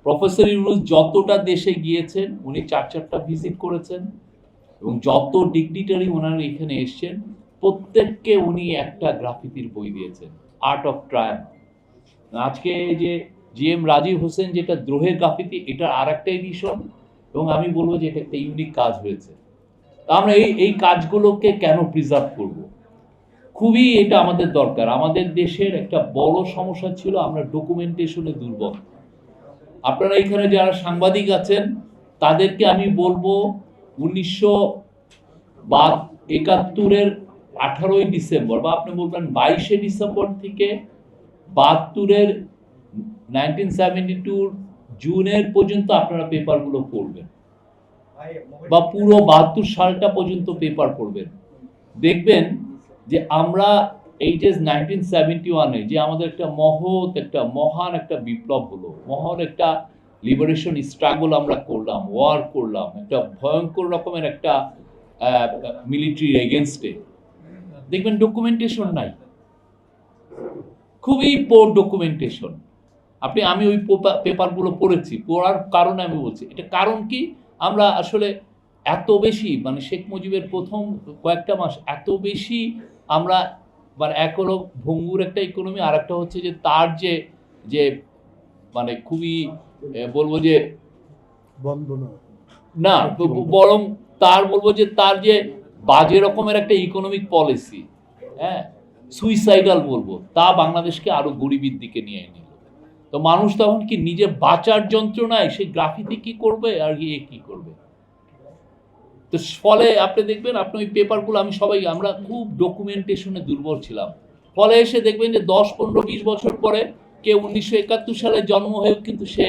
Professor Yunus যতটা দেশে গিয়েছেন উনি চারটা ভিজিট করেছেন এবং যত ডিগনিটারি ওনারা এখানে এসছেন প্রত্যেককে উনি একটা গ্রাফিতির বই দিয়েছেন, আর্ট অফ ট্রায়াম্ফ। আজকে যে জিএম রাজীব হোসেন যেটা দ্রোহের গ্রাফিতি, এটার আর একটা এডিশন, এবং আমি বলবো যে এটা একটা ইউনিক কাজ হয়েছে। আমরা এই কাজগুলোকে কেন প্রিজার্ভ করব? খুবই এটা আমাদের দরকার। আমাদের দেশের একটা বড় সমস্যা ছিল আমরা ডকুমেন্টেশনে দুর্বল। আপনারা এখানে যারা সাংবাদিক আছেন তাদেরকে আমি বলবো 1971-এর 18ই ডিসেম্বর বা আপনি বলবেন 22শে ডিসেম্বর থেকে 72-এর 1972 জুনের পর্যন্ত আপনারা পেপারগুলো পড়বেন, বা পুরো 72 সালটা পর্যন্ত পেপার পড়বেন। দেখবেন যে আমরা এই যে 1971-এ যে আমাদের একটা মহান একটা বিপ্লব হলো, মহান একটা লিবারেশন স্ট্রাগল আমরা করলাম, ওয়ার করলাম, একটা ভয়ঙ্কর রকমের একটা মিলিটারি এগেনস্টে। দেখবেন ডকুমেন্টেশন নাই, খুবই পোর ডকুমেন্টেশন। আমি ওই পেপারগুলো পড়েছি, পড়ার কারণে আমি বলছি এটা কারণ কি, আমরা আসলে এত বেশি মানে শেখ মুজিবের প্রথম কয়েকটা মাস এত বেশি আমরা মানে এক হলো ভঙ্গুর একটা ইকোনমি, আর একটা হচ্ছে যে তার যে মানে খুবই বলবো যে না বরং তার বলবো যে তার যে বাজে রকমের একটা ইকোনমিক পলিসি, হ্যাঁ সুইসাইডাল বলবো, তা বাংলাদেশকে আরো গরিবের দিকে নিয়ে নিল। তো মানুষ তখন কি নিজে বাঁচার যন্ত্রণায় সে গ্রাফিতি কি করবে আর গিয়ে কি করবে। তো ফলে আপনি দেখবেন আপনি ওই পেপারগুলো আমরা খুব ডকুমেন্টেশনে দুর্বল ছিলাম। ফলে এসে দেখবেন যে 10, 15, 20 বছর পরে কেউ 1971 সালে জন্ম হয়েও কিন্তু সে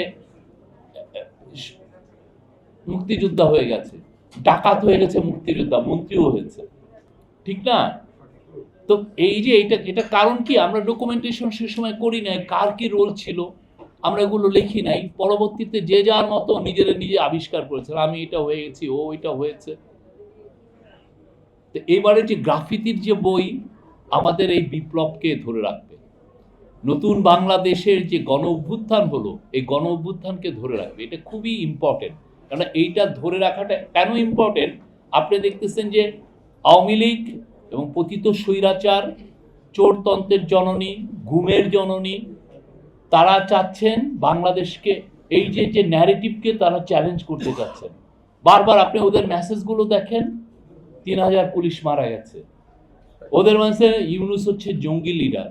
মুক্তিযোদ্ধা হয়ে গেছে, ডাকাত হয়ে গেছে, মুক্তিযোদ্ধা, মন্ত্রীও হয়েছে, ঠিক না? তো এই যে এটা কারণ কি, আমরা ডকুমেন্টেশন সে সময় করি নাই, কার কি রোল ছিল আমরা এগুলো লিখি নাই। পরবর্তীতে যে যার মতো নিজে আবিষ্কার করেছে, আমি এটা হয়ে গেছি, ও এটা হয়েছে। তো এবারে যে গ্রাফিতির যে বই আমাদের এই বিপ্লবকে ধরে রাখবে, নতুন বাংলাদেশের যে গণ অভ্যুত্থান হলো এই গণ অভ্যুত্থানকে ধরে রাখবে, এটা খুবই ইম্পর্টেন্ট। কারণ এইটা ধরে রাখাটা কেন ইম্পর্টেন্ট, আপনি দেখতেছেন যে আওয়ামী লীগ এবং পতিত স্বৈরাচার, চোরতন্ত্রের জননী, ঘুমের জননী, তারা চাচ্ছেন বাংলাদেশকে এই যে ন্যারেটিভকে তারা চ্যালেঞ্জ করতে চাচ্ছেন। বারবার আপনি ওদের মেসেজগুলো দেখেন, 3000 পুলিশ মারা গেছে, ওদের মানে ইউনূস হচ্ছে জঙ্গি লিডার,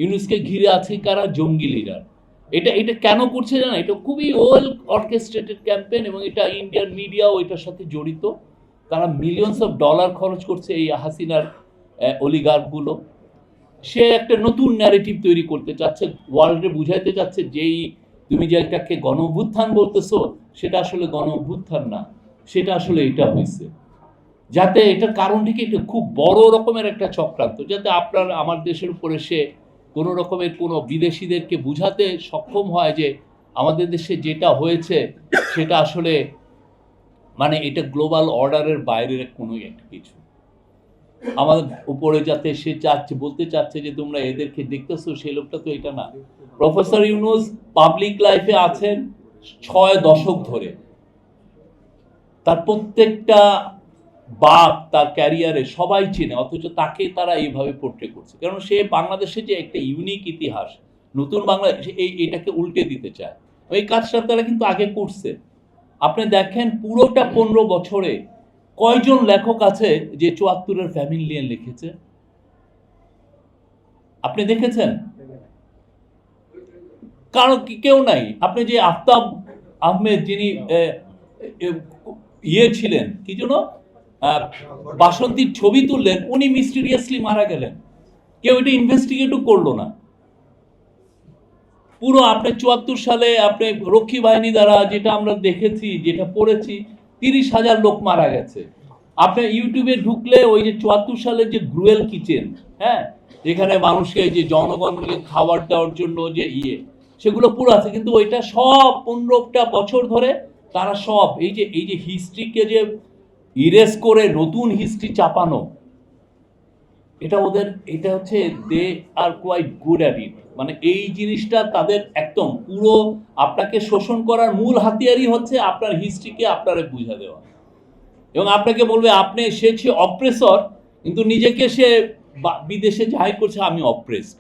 ইউনূসকে ঘিরে আছে কারা, জঙ্গি লিডার। এটা কেন করছে জানা, এটা খুবই ওয়েল অর্কেস্ট্রেটেড ক্যাম্পেইন এবং এটা ইন্ডিয়ান মিডিয়াও এটার সাথে জড়িত। তারা মিলিয়নস অফ ডলার খরচ করছে এই হাসিনার অলিগার্কগুলো। সে একটা নতুন ন্যারেটিভ তৈরি করতে চাচ্ছে, ওয়ার্ল্ডে বুঝাইতে চাচ্ছে যেই তুমি যে একটাকে গণ অভ্যুত্থান বলতেছো সেটা আসলে গণ অভ্যুত্থান না, সেটা আসলে এটা হয়েছে। যাতে এটার কারণ থেকে এটা খুব বড় রকমের একটা চক্রান্ত, যাতে আমার দেশের উপরে সে কোনো রকমের কোনো বিদেশিদেরকে বুঝাতে সক্ষম হয় যে আমাদের দেশে যেটা হয়েছে সেটা আসলে মানে এটা গ্লোবাল অর্ডারের বাইরের কোনো একটা কিছু। আমাদের উপরে যাতে সে বলতে চাচ্ছে যে তোমরা এদেরকে দেখতেছো, সেই লোকটা তো এটা না। প্রফেসর ইউনূস পাবলিক লাইফে আছেন 6 দশক ধরে, তার প্রত্যেকটা বাপ তার ক্যারিয়ারে সবাই চেনে, অথচ তাকে তারা এইভাবে পোর্ট্রে করছে, কারণ সে বাংলাদেশে যে একটা ইউনিক ইতিহাস, নতুন বাংলাদেশ এটাকে উল্টে দিতে চায়। ওই কাজটা তারা কিন্তু আগে করছে। আপনি দেখেন পুরোটা 15 বছরে কয়জন লেখক আছে যে 74-এর ফ্যামিলি নিয়ে লিখেছে, আপনি দেখেছেন? কারণ কেউ নাই। আপনি যে আফতাব আহমেদ যিনি ছিলেন কি জন্য বাসন্তীর ছবি তুললেন, উনি মিস্টিরিয়াসলি মারা গেলেন, কেউ এটা ইনভেস্টিগেটও করলো না। পুরো আপনি 74 সালে আপনি রক্ষী বাহিনী দ্বারা যেটা আমরা দেখেছি, যেটা পড়েছি, 30,000 লোক মারা গেছে। আপনি ইউটিউবে ঢুকলে ওই যে 74 সালের যে গ্রুয়েল কিচেন, হ্যাঁ, যেখানে মানুষকে যে জনগণকে খাবার দেওয়ার জন্য যে সেগুলো পুরো আছে, কিন্তু ওইটা সব 15টা বছর ধরে তারা সব এই যে হিস্ট্রিকে যে ইরেজ করে নতুন হিস্ট্রি চাপানো, এটা হচ্ছে they are quite good at it. মানে এই জিনিসটা তাদের একদম পুরো আপনাকে শোষণ করার মূল হাতিয়ারই হচ্ছে আপনার হিস্ট্রিকে আপনারে বুঝা দেওয়া, এবং আপনাকে বলবে সে অপ্রেসর, কিন্তু নিজেকে সে বিদেশে জাহির করছে আমি অপ্রেসড।